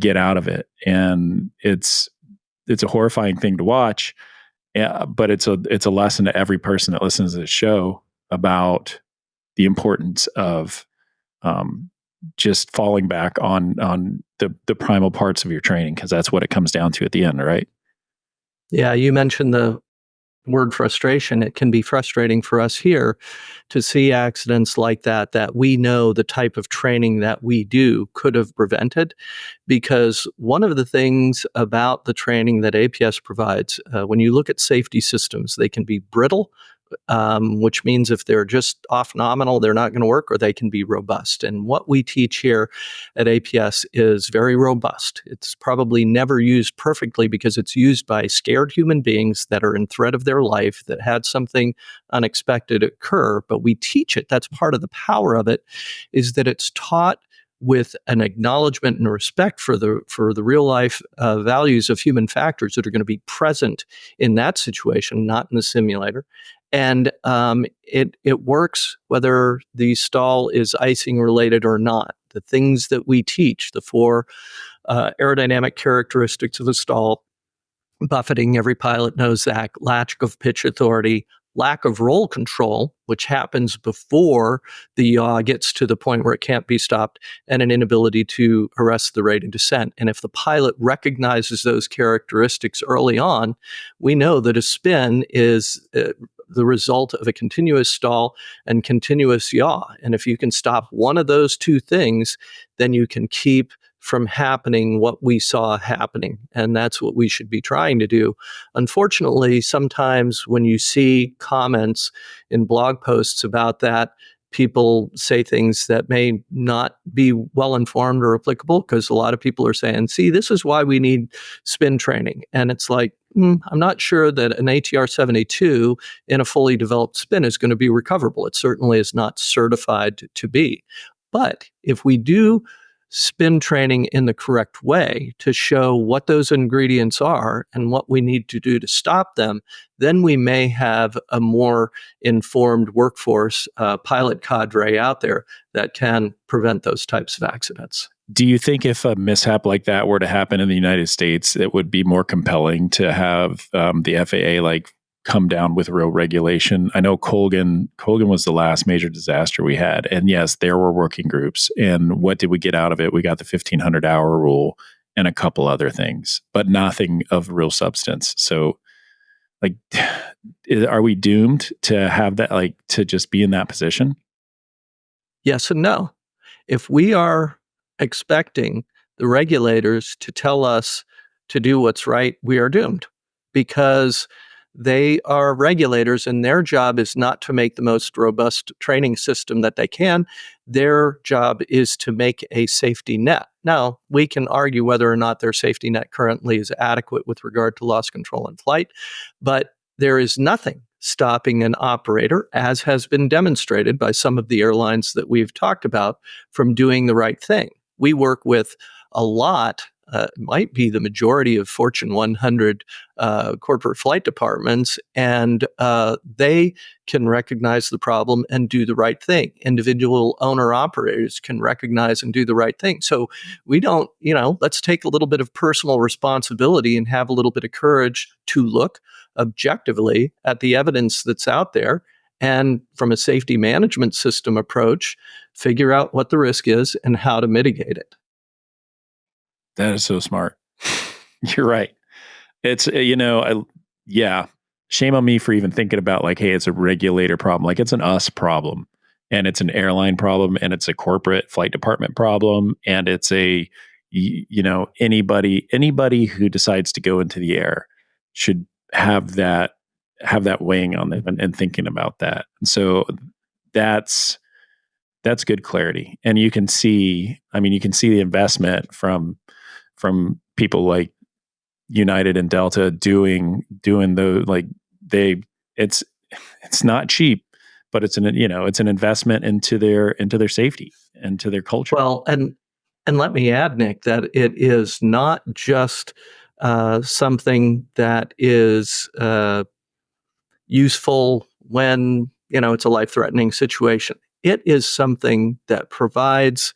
get out of it. And it's a horrifying thing to watch, but it's a lesson to every person that listens to this show about the importance of just falling back on the primal parts of your training, because that's what it comes down to at the end, right? Yeah, you mentioned the word frustration. It can be frustrating for us here to see accidents like that we know the type of training that we do could have prevented, because one of the things about the training that APS provides, when you look at safety systems, they can be brittle, which means if they're just off nominal, they're not going to work, or they can be robust. And what we teach here at APS is very robust. It's probably never used perfectly because it's used by scared human beings that are in threat of their life, that had something unexpected occur, but we teach it. That's part of the power of it, is that it's taught with an acknowledgement and respect for the real life values of human factors that are going to be present in that situation, not in the simulator. And it works whether the stall is icing related or not. The things that we teach, the 4 aerodynamic characteristics of a stall: buffeting, every pilot knows that; lack of pitch authority; lack of roll control, which happens before the yaw gets to the point where it can't be stopped; and an inability to arrest the rate of descent. And if the pilot recognizes those characteristics early on, we know that a spin is the result of a continuous stall and continuous yaw. And if you can stop one of those two things, then you can keep from happening what we saw happening. And that's what we should be trying to do. Unfortunately, sometimes when you see comments in blog posts about that, people say things that may not be well informed or applicable, because a lot of people are saying, see, this is why we need spin training. And it's like, I'm not sure that an ATR 72 in a fully developed spin is going to be recoverable. It certainly is not certified to be. But if we do spin training in the correct way to show what those ingredients are and what we need to do to stop them, then we may have a more informed workforce, pilot cadre out there that can prevent those types of accidents. Do you think if a mishap like that were to happen in the United States, it would be more compelling to have the FAA like come down with real regulation? I know Colgan was the last major disaster we had, and yes, there were working groups. And what did we get out of it? We got the 1,500-hour rule and a couple other things, but nothing of real substance. So, like, are we doomed to have that, like, to just be in that position? Yes and no. If we are expecting the regulators to tell us to do what's right, we are doomed, because they are regulators and their job is not to make the most robust training system that they can. Their job is to make a safety net. Now, we can argue whether or not their safety net currently is adequate with regard to loss control in flight, but there is nothing stopping an operator, as has been demonstrated by some of the airlines that we've talked about, from doing the right thing. We work with a lot, might be the majority of Fortune 100 corporate flight departments, and they can recognize the problem and do the right thing. Individual owner operators can recognize and do the right thing. So we don't, let's take a little bit of personal responsibility and have a little bit of courage to look objectively at the evidence that's out there, and from a safety management system approach, figure out what the risk is and how to mitigate it. That is so smart. You're right. It's, yeah, shame on me for even thinking about like, hey, it's a regulator problem. Like, it's an us problem, and it's an airline problem, and it's a corporate flight department problem. And it's anybody who decides to go into the air should have that weighing on them and thinking about that. And so that's good clarity. And you can see the investment from people like United and Delta doing the, like, it's not cheap, but it's an investment into their safety and to their culture. Well, and let me add, Nick, that it is not just something that is useful when it's a life-threatening situation. It is something that provides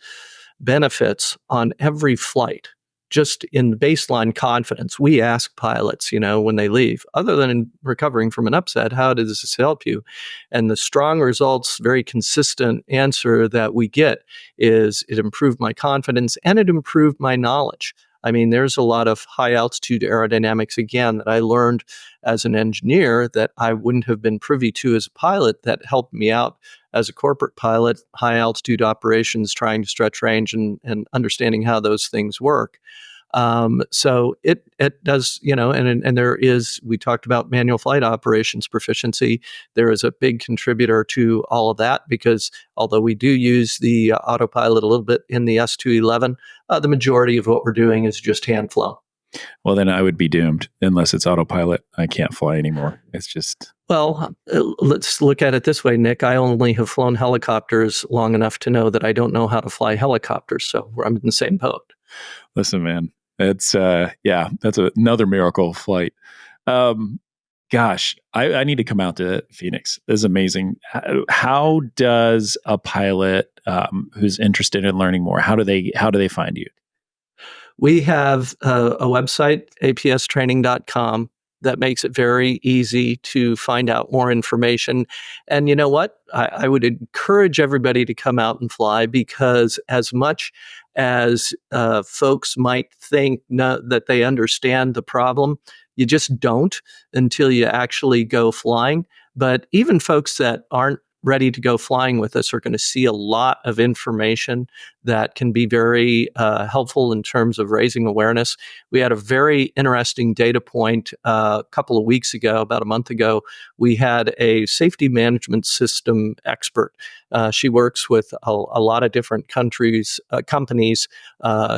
benefits on every flight. Just in the baseline confidence, we ask pilots, when they leave, other than recovering from an upset, how does this help you? And the strong results, very consistent answer that we get is, it improved my confidence and it improved my knowledge. I mean, there's a lot of high altitude aerodynamics, again, that I learned as an engineer that I wouldn't have been privy to as a pilot, that helped me out as a corporate pilot, high altitude operations, trying to stretch range and understanding how those things work. So it does, and there is, we talked about manual flight operations proficiency. There is a big contributor to all of that, because although we do use the autopilot a little bit in the S211, the majority of what we're doing is just hand flown. Well, then I would be doomed unless it's autopilot. I can't fly anymore. It's just... Well, let's look at it this way, Nick. I only have flown helicopters long enough to know that I don't know how to fly helicopters. So I'm in the same boat. Listen, man, it's, that's another miracle flight. Gosh, I need to come out to Phoenix. This is amazing. How does a pilot who's interested in learning more, how do they find you? We have a website, apstraining.com, that makes it very easy to find out more information. And you know what? I would encourage everybody to come out and fly, because as much as folks might think that they understand the problem, you just don't until you actually go flying. But even folks that aren't ready to go flying with us are going to see a lot of information that can be very helpful in terms of raising awareness. We had a very interesting data point a couple of weeks ago, about a month ago. We had a safety management system expert. She works with a lot of different companies,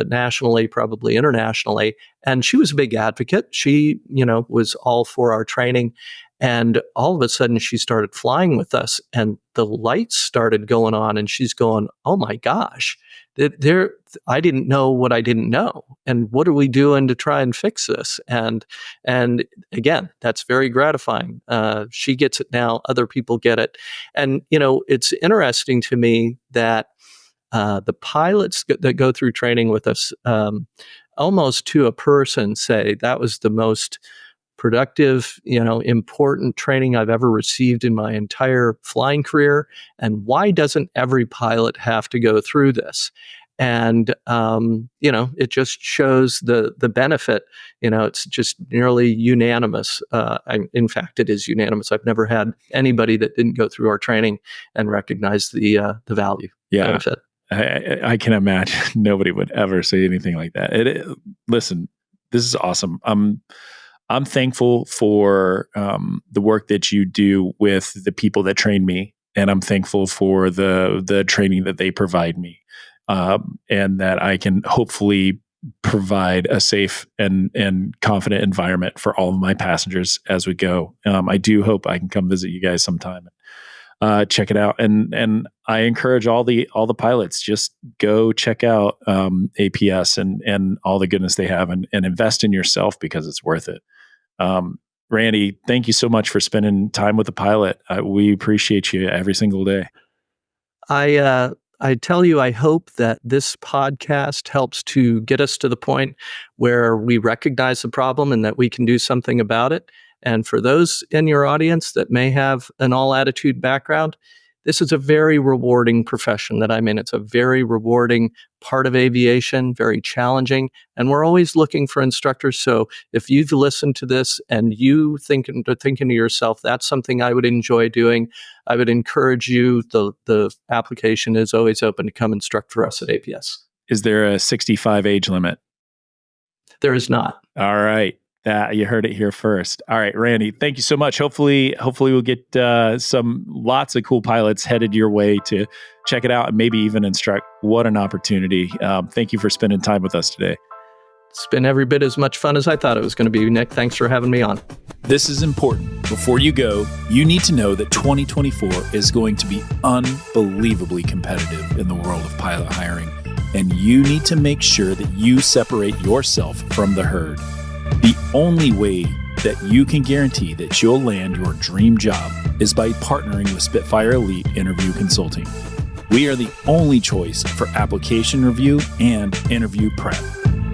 nationally, probably internationally, and she was a big advocate. She, was all for our training. And all of a sudden, she started flying with us, and the lights started going on, and she's going, "Oh my gosh, I didn't know what I didn't know, and what are we doing to try and fix this? And again, that's very gratifying. She gets it now; other people get it, and it's interesting to me that the pilots that go through training with us, almost to a person, say that was the most productive, important training I've ever received in my entire flying career. And why doesn't every pilot have to go through this? And it just shows the benefit. It's just nearly unanimous. In fact, it is unanimous. I've never had anybody that didn't go through our training and recognize the value benefit. I can imagine nobody would ever say anything like that. Listen, this is awesome. I'm thankful for the work that you do with the people that train me, and I'm thankful for the training that they provide me, and that I can hopefully provide a safe and confident environment for all of my passengers as we go. I do hope I can come visit you guys sometime. Check it out, and I encourage all the pilots, just go check out APS and all the goodness they have, and invest in yourself, because it's worth it. Randy, thank you so much for spending time with the pilot. We appreciate you every single day. I tell you, I hope that this podcast helps to get us to the point where we recognize the problem and that we can do something about it. And for those in your audience that may have an all-attitude background, this is a very rewarding profession that I'm in. It's a very rewarding part of aviation, very challenging, and we're always looking for instructors. So if you've listened to this and you thinking to yourself, that's something I would enjoy doing, I would encourage you. The application is always open to come instruct for us at APS. Is there a 65 age limit? There is not. All right. You heard it here first. All right, Randy, thank you so much. Hopefully we'll get lots of cool pilots headed your way to check it out and maybe even instruct. What an opportunity. Thank you for spending time with us today. It's been every bit as much fun as I thought it was going to be, Nick. Thanks for having me on. This is important. Before you go, you need to know that 2024 is going to be unbelievably competitive in the world of pilot hiring, and you need to make sure that you separate yourself from the herd. The only way that you can guarantee that you'll land your dream job is by partnering with Spitfire Elite Interview Consulting. We are the only choice for application review and interview prep.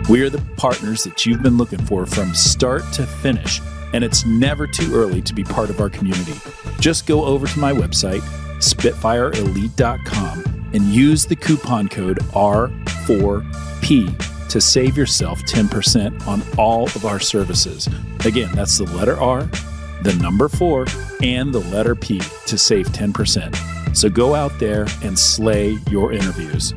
We are the partners that you've been looking for from start to finish, and it's never too early to be part of our community. Just go over to my website, spitfireelite.com, and use the coupon code R4P to save yourself 10% on all of our services. Again, that's the letter R, the number 4, and the letter P to save 10%. So go out there and slay your interviews.